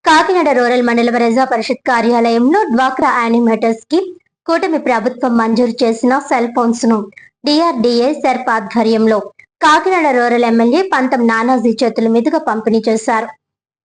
Kakinada rural మండల ప్రజా పరిషత్ కార్యాలయంలో డ్వాక్రా యానిమేటర్స్ కి కూటమి ప్రభుత్వం మంజూరు చేసిన సెల్ ఫోన్స్ ను డిఆర్డీఏ సెర్ప్ ఆధ్వర్యంలో కాకినాడ రూరల్ ఎమ్మెల్యే పంతం నానాజీ చేతుల మీదుగా పంపిణీ చేశారు.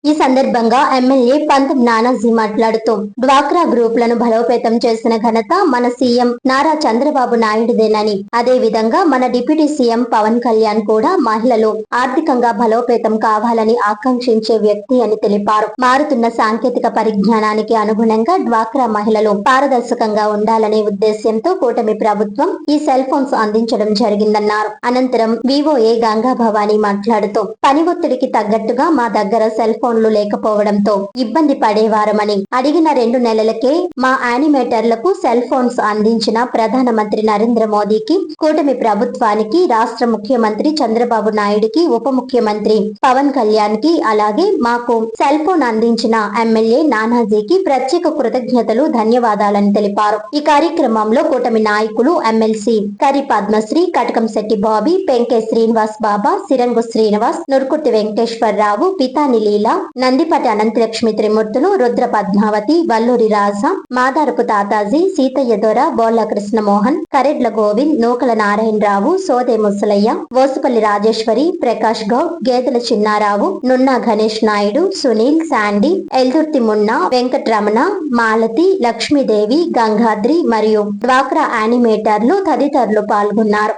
ఈ సందర్భంగా ఎమ్మెల్యే పంతం నానాజీ మాట్లాడుతూ డ్వాక్రా గ్రూపులను బలోపేతం చేసిన ఘనత మన సీఎం నారా చంద్రబాబు నాయుడుదేనని, అదే విధంగా మన డిప్యూటీ సీఎం పవన్ కళ్యాణ్ కూడా మహిళలు ఆర్థికంగా బలోపేతం కావాలని ఆకాంక్షించే వ్యక్తి అని తెలిపారు. మారుతున్న సాంకేతిక పరిజ్ఞానానికి అనుగుణంగా డ్వాక్రా మహిళలు పారదర్శకంగా ఉండాలనే ఉద్దేశ్యంతో కూటమి ప్రభుత్వం ఈ సెల్ ఫోన్స్ అందించడం జరిగిందన్నారు. అనంతరం వివోఏ గంగా భవానీ మాట్లాడుతూ పని ఒత్తిడికి తగ్గట్టుగా మా దగ్గర సెల్ ఫోన్లు లేకపోవడంతో ఇబ్బంది పడేవారమని, అడిగిన 2 నెలలకే మా యానిమేటర్లకు సెల్ ఫోన్స్ అందించిన ప్రధానమంత్రి నరేంద్ర మోదీకి, కూటమి ప్రభుత్వానికి, రాష్ట్ర ముఖ్యమంత్రి చంద్రబాబు నాయుడుకి, ఉప ముఖ్యమంత్రి పవన్ కళ్యాణ్ కి, అలాగే మాకు సెల్ ఫోన్ అందించిన ఎమ్మెల్యే నానాజీకి ప్రత్యేక కృతజ్ఞతలు, ధన్యవాదాలని తెలిపారు. ఈ కార్యక్రమంలో కూటమి నాయకులు ఎమ్మెల్సీ కరి పద్మశ్రీ, కటకం శెట్టి బాబీ, పెంకే శ్రీనివాస్ బాబా, సిరంగు శ్రీనివాస్, నుర్కుట్టి వెంకటేశ్వరరావు, పితాని లీలా, నందిపటి అనంతలక్ష్మి త్రిమూర్తులు, రుద్ర పద్మావతి, వల్లూరి రాజా, మాదారపు తాతాజీ, సీతయ్య దొర, బోళ్ల కృష్ణమోహన్, కరెడ్ల గోవింద్, నూకల నారాయణరావు, సోదే ముసలయ్య, వోసుపల్లి రాజేశ్వరి, ప్రకాష్ గౌడ్, గేదెల చిన్నారావు, నున్నా గణేష్ నాయుడు, సునీల్, శాండీ, ఎల్దుర్తి మున్నా, వెంకటరమణ, మాలతి, లక్ష్మీదేవి, గంగాద్రి మరియు డ్వాక్రా యానిమేటర్లు తదితరులు పాల్గొన్నారు.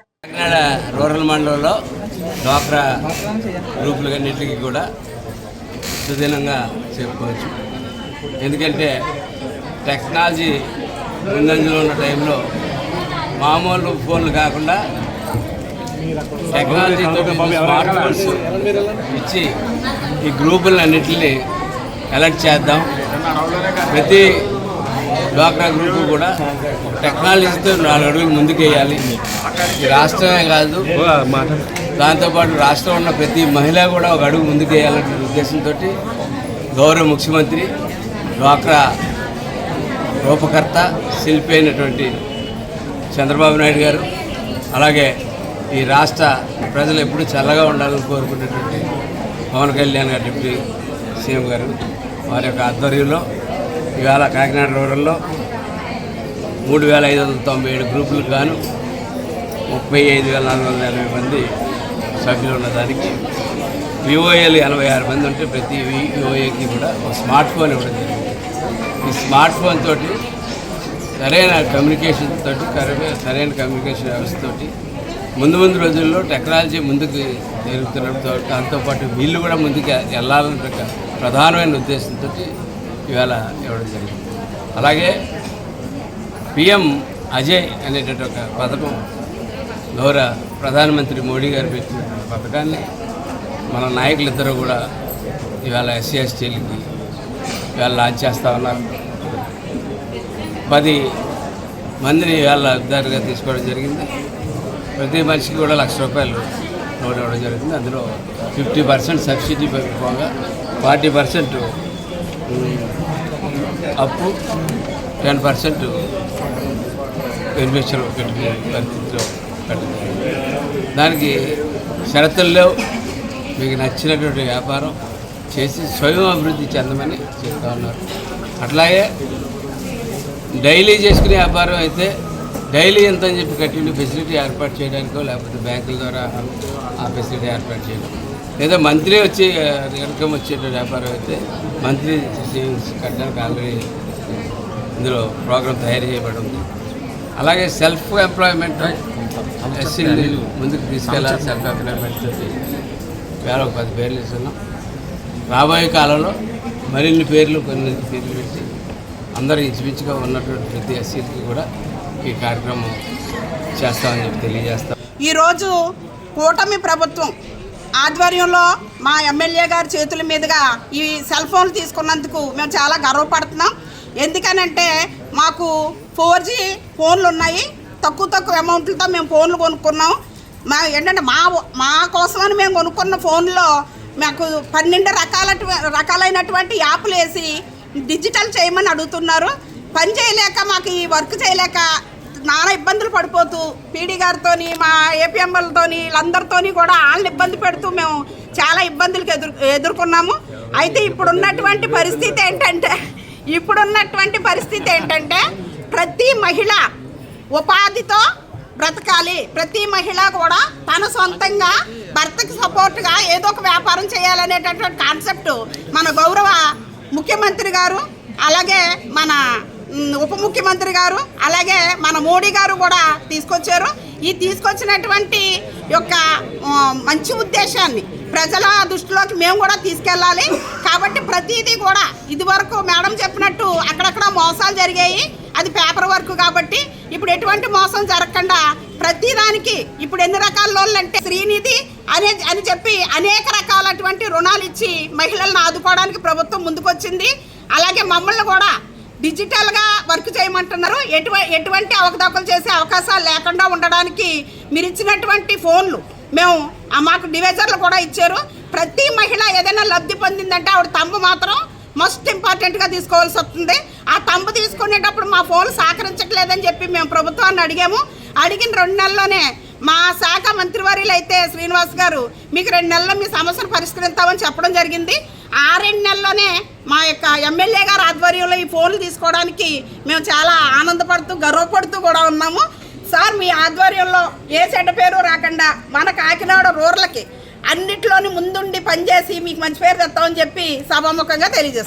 రూరల్ మండలంలో డ్వాక్రా గ్రూపులన్నింటికి కూడా సుదీనంగా చెప్పుకోవచ్చు. ఎందుకంటే టెక్నాలజీ ముందంజలో ఉన్న టైంలో మామూలు ఫోన్లు కాకుండా టెక్నాలజీతో స్మార్ట్ ఫోన్స్ ఇచ్చి ఈ గ్రూపులన్నింటినీ ఎలక్ట్ చేద్దాం. ప్రతి డ్వాక్రా గ్రూపు కూడా టెక్నాలజీతో 4 అడుగులు ముందుకు వేయాలి. ఈ రాష్ట్రమే కాదు, దాంతోపాటు రాష్ట్రంలో ఉన్న ప్రతి మహిళ కూడా 1 అడుగు ముందుకు వేయాలనే ఉద్దేశంతో గౌరవ ముఖ్యమంత్రి డ్వాక్రా రూపకర్త, శిల్పి అయినటువంటి చంద్రబాబు నాయుడు గారు, అలాగే ఈ రాష్ట్ర ప్రజలు ఎప్పుడూ చల్లగా ఉండాలని కోరుకునేటువంటి పవన్ కళ్యాణ్ గారు, డిప్యూటీ సీఎం గారు, వారి యొక్క ఆధ్వర్యంలో ఇవాళ కాకినాడ రూరల్లో 3597 గ్రూపులకు గాను 35,480 మంది సభ్యులు ఉన్నదానికి వివోఏలు 86 మంది ఉంటే ప్రతి వివోఏకి కూడా ఒక స్మార్ట్ ఫోన్ ఇవ్వడం జరిగింది. ఈ స్మార్ట్ ఫోన్ తోటి సరైన కమ్యూనికేషన్ వ్యవస్థతోటి ముందు రోజుల్లో టెక్నాలజీ ముందుకు జరుగుతున్నప్పుడు దాంతోపాటు వీళ్ళు కూడా ముందుకు వెళ్ళాలన్న ప్రధానమైన ఉద్దేశంతో ఇవాళ ఇవ్వడం జరిగింది. అలాగే పిఎం అజయ్ అనేటువంటి ఒక పథకం గౌరవ ప్రధానమంత్రి మోడీ గారు పెట్టిన పథకాన్ని మన నాయకులిద్దరూ కూడా ఇవాళ ఎస్సీ ఎస్టీలకి ఇవాళ లాంచ్ చేస్తూ ఉన్నారు. 10 మందిని ఇవాళ ఉద్దారుగా తీసుకోవడం జరిగింది. ప్రతి మనిషికి కూడా ₹1,00,000 లోన్ ఇవ్వడం జరిగింది. అందులో 50% సబ్సిడీ పోగా 40% అప్పు, 10% బెనిఫిషియల్ పెట్టుకునే పరిస్థితిలో పెట్టడం. దానికి షరతులు లేవు. మీకు నచ్చినటువంటి వ్యాపారం చేసి స్వయం అభివృద్ధి చెందమని చెప్తా ఉన్నారు. అట్లాగే డైలీ చేసుకునే వ్యాపారం అయితే డైలీ ఎంత అని చెప్పి కట్టిండి ఫెసిలిటీ ఏర్పాటు చేయడానికో, లేకపోతే బ్యాంకుల ద్వారా ఆ ఫెసిలిటీ ఏర్పాటు చేయడం, లేదా మంత్లీ వచ్చి ఇన్కమ్ వచ్చేటువంటి వ్యాపారం అయితే మంత్లీ సేవింగ్స్ కట్టడానికి ఆల్రెడీ ఇందులో ప్రోగ్రామ్ తయారు చేయబడి ఉంది. అలాగే సెల్ఫ్ ఎంప్లాయ్మెంట్ ఎస్సీని ముందుకు తీసుకెళ్ళాలి. సెల్ఫ్ ఎంప్లాయ్మెంట్ వేరే 10 పేర్లు ఇస్తున్నాం. రాబోయే కాలంలో మరిన్ని పేర్లు, కొన్ని పేర్లు పెట్టి అందరూ ఇంచుమించుగా ఉన్నటువంటి ప్రతి ఎస్సీలకి కూడా ఈ కార్యక్రమం చేస్తామని చెప్పి తెలియజేస్తాం. ఈరోజు కూటమి ప్రభుత్వం ఆధ్వర్యంలో మా ఎమ్మెల్యే గారి చేతుల మీదుగా ఈ సెల్ ఫోన్లు తీసుకున్నందుకు మేము చాలా గర్వపడుతున్నాం. ఎందుకనంటే మాకు 4G ఫోన్లు ఉన్నాయి. తక్కువ అమౌంట్లతో మేము ఫోన్లు కొనుక్కున్నాం. ఏంటంటే మా కోసమని మేము కొనుక్కున్న ఫోన్లో మాకు 12 రకాలైనటువంటి యాప్లు వేసి డిజిటల్ చేయమని అడుగుతున్నారు. పని చేయలేక, మాకు ఈ వర్క్ చేయలేక నానా ఇబ్బందులు పడిపోతూ పీడీ గారితో, మా ఏపీఎంఎల్తో, వీళ్ళందరితో కూడా వాళ్ళని ఇబ్బంది పెడుతూ మేము చాలా ఇబ్బందులకు ఎదుర్కొన్నాము. అయితే ఇప్పుడున్నటువంటి పరిస్థితి ఏంటంటే ప్రతి మహిళ ఉపాధితో బ్రతకాలి. ప్రతి మహిళ కూడా తన సొంతంగా భర్తకి సపోర్ట్గా ఏదో ఒక వ్యాపారం చేయాలనేటటువంటి కాన్సెప్ట్ మన గౌరవ ముఖ్యమంత్రి గారు, అలాగే మన ఉప ముఖ్యమంత్రి గారు, అలాగే మన మోడీ గారు కూడా తీసుకొచ్చారు. ఈ తీసుకొచ్చినటువంటి యొక్క మంచి ఉద్దేశాన్ని ప్రజల దృష్టిలోకి మేము కూడా తీసుకెళ్ళాలి. కాబట్టి ప్రతిదీ కూడా ఇదివరకు మేడం చెప్పినట్టు అక్కడక్కడ మోసాలు జరిగాయి, అది పేపర్ వర్క్. కాబట్టి ఇప్పుడు ఎటువంటి మోసం జరగకుండా ప్రతిదానికి ఇప్పుడు ఎన్ని రకాల లోన్లు అంటే శ్రీనిధి అని చెప్పి అనేక రకాలటువంటి రుణాలు ఇచ్చి మహిళలను ఆదుకోవడానికి ప్రభుత్వం ముందుకొచ్చింది. అలాగే మమ్మల్ని కూడా డిజిటల్గా వర్క్ చేయమంటున్నారు. ఎటువంటి అవకతవకలు చేసే అవకాశాలు లేకుండా ఉండడానికి మీరు ఇచ్చినటువంటి ఫోన్లు మాకు డివైజర్లు కూడా ఇచ్చారు. ప్రతి మహిళ ఏదైనా లబ్ధి పొందిందంటే ఆవిడ తంబు మాత్రం మోస్ట్ ఇంపార్టెంట్గా తీసుకోవాల్సి వస్తుంది. ఆ తంబు తీసుకునేటప్పుడు మా ఫోన్లు సహకరించట్లేదని చెప్పి మేము ప్రభుత్వాన్ని అడిగాము. అడిగిన 2 నెలల్లోనే మా శాఖ మంత్రివర్యులు అయితే శ్రీనివాస్ గారు మీకు 2 నెలల్లో మీ సమస్యను పరిష్కరిస్తామని చెప్పడం జరిగింది. ఆ 2 నెలల్లోనే మా యొక్క ఎమ్మెల్యే గారు ఆధ్వర్యంలో ఈ ఫోన్లు తీసుకోవడానికి మేము చాలా ఆనందపడుతూ గర్వపడుతూ కూడా ఉన్నాము. సార్, మీ ఆధ్వర్యంలో ఏ చెడ్డ పేరు రాకుండా మన కాకినాడ రూరల్కి అన్నిట్లోని ముందుండి పనిచేసి మీకు మంచి పేరు తెస్తామని చెప్పి సభాముఖంగా తెలియజేస్తాం.